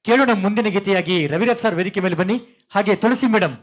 ಕೇಳೋಣ ಮುಂದಿನ ಗೀತೆಯಾಗಿ ರವಿರಾಜ್ ಸರ್ ವೇದಿಕೆ ಮೇಲೆ ಬನ್ನಿ, ಹಾಗೆ ತುಳಸಿ ಮೇಡಮ್.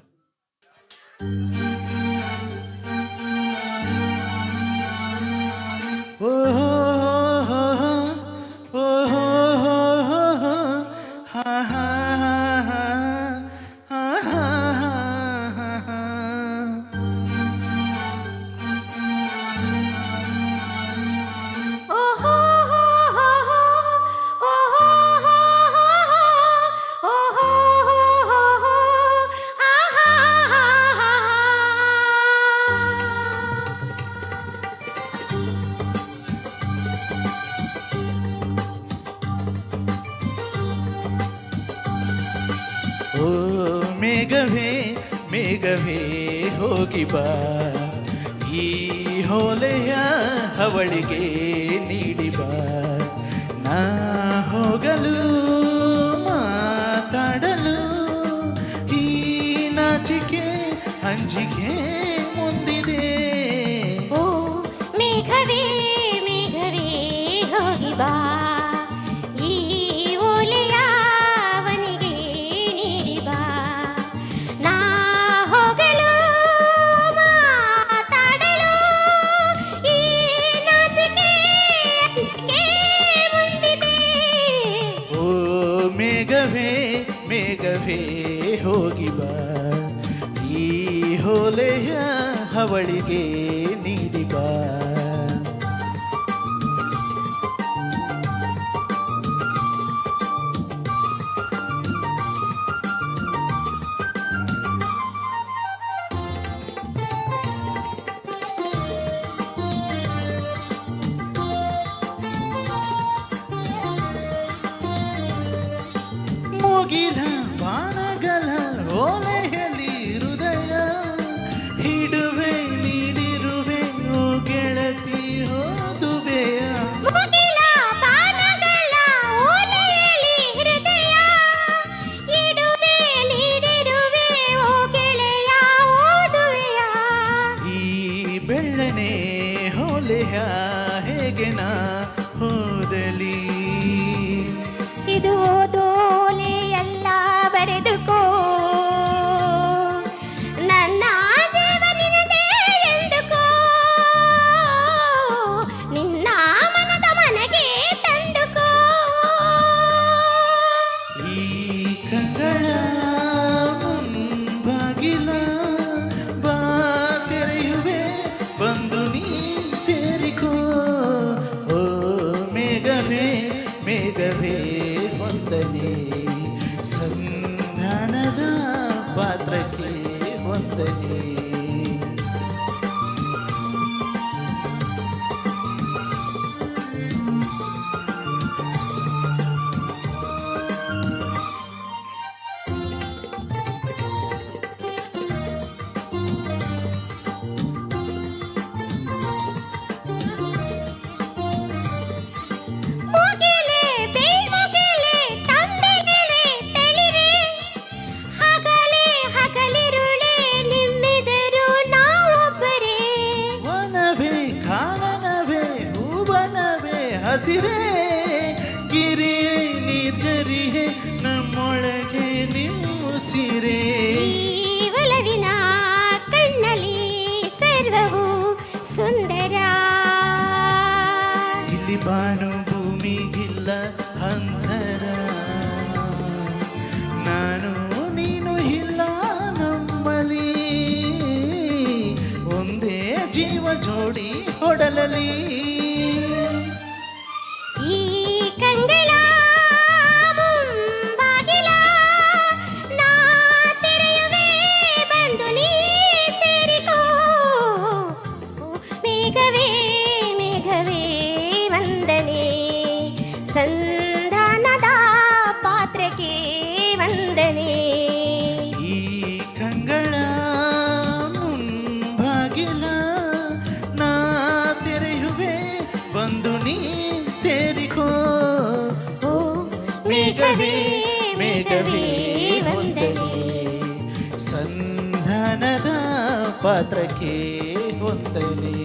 ಓ ಮೇಘವೇ ಮೇಘವೇ ಹೋಗಿ ಬಾ, ಈ ಹೋಲೆಯ ಹವಳಿಗೆ ನೀಡಿ ಬಾ. ನಾ ಹೋಗಲು ಮಾತಾಡಲು ಈ ನಾಚಿಕೆ ಅಂಜಿಕೆ ಮುಂದಿದೆ. ಓ ಮೇಘವೇ ಮೇಘವೇ ಹೋಗಿ ಬಾ, ಈ ಓಲೆಯ ಅವನಿಗೆ ನೀಡಿ ಬಾ. ನಾ ಹೋಗಲು ಮಾತಾಡಲು ಈ ನಾಚಿಕೆ ಅಂಜಿಕೆ ಮುಂದಿದೆ. ಓ ಮೇಘವೇ ಮೇಘವೇ ಹೋಗಿ ಬಾ, ಈ ಹೋಲೆಯ ಹವಳಿಗೆ ನೀಡಿ ಬಾ. ಮುಗಿಲ ಬಾಣಗಳ ಓಲೆಯಲ್ಲಿ ಹೃದಯ ಹಿಡುವೆ ನೀಡಿರುವೆ ಓ ಗೆಳತಿ ಹೋದುವೆಯ. ಮುಗಿಲ ಬಾಣಗಳ ಓಲೆಯಲ್ಲಿ ಹೃದಯ ಇಡುವೆ ನೀಡಿರುವೆ ಓ ಗೆಳೆಯ ಓದುವೆಯ. ಈ ಬೆಳ್ಳನೆ ಹೋಲೆಯ ಹೇಗೆ ನಾ ಹೋದಲಿ, ಇದು ಓದೋಲೆ ಎಲ್ಲ ಬರೆದುಕೋ, ನನ್ನ ಜೀವ ನಿನದೇ ಎಂದುಕೋ, ನಿನ್ನ ಮನದ ಮನೆಗೆ ತಂದುಕೋ. ಈ ಕಂಗಳ ಮುಂಬಾಗಿಲ ಬಾ ತೆರೆಯುವೆ ಬಂದು ನೀ ಸೇರಿಕೋ. ಓ ಮೇಘವೇ ಮೇಘವೇ ವಂದನೆ, ಸಂಧಾನದ ಪಾತ್ರಕ್ಕೆ ವಂದನೆ. ಮುಗಿಲೆ ಬೇಮುಗಿಲೆ ತಂಬಿಗೆಲೆ ತೆಲಿರೆ, ಹಗಲೇ ಹಗಲಿರುಳೆ ನಿಮ್ಮೆದುರು ನಾವೊಬ್ಬರೇ. ವನವೇ ಕಾನನವೇ ಹೂವನವೇ ಹಸಿರೇ, ಗಿರಿಯೇ ನಿರ್ಜರಿಯೇ ನಮ್ಮೊಳಗೆ ನಿಮ್ಮುಸಿರೇ. ಈ ಒಲವಿನ ಕಣ್ಣಲ್ಲಿ ಸರ್ವವು ಸುಂದರ, ಇಲ್ಲಿ ಬಾನು ಭೂಮಿಗಿಲ್ಲ ಅಂತರ, ನಾನು ನೀನು ಇಲ್ಲ ನಮ್ಮಲಿ, ಒಂದೇ ಜೀವ ಜೋಡಿ ಹೊಡಲಲಿ. ಈ ಕಂಗಳ ಮುಂಬಾಗಿಲ ನಾ ತೆರೆಯುವೆ ಬಂದು ನೀ ಸೇರಿಕೋ. ಮೇಘವೇ ಮೇಘವೇ ವಂದನೆ, ಸಂಧಾನದ ಪಾತ್ರಕ್ಕೆ ವಂದನೆ. ಈ ಕಂಗಳ ಮುಂಬಾಗಿಲ ನಾ ತೆರೆಯುವೆ ಬಂದು ನೀ ಸೇರಿಕೋ. ಓ ಮೇಘವೇ ಮೇಘವೇ ವಂದನೆ, ಸಂಧಾನದ ಪಾತ್ರಕ್ಕೆ ವಂದನೆ.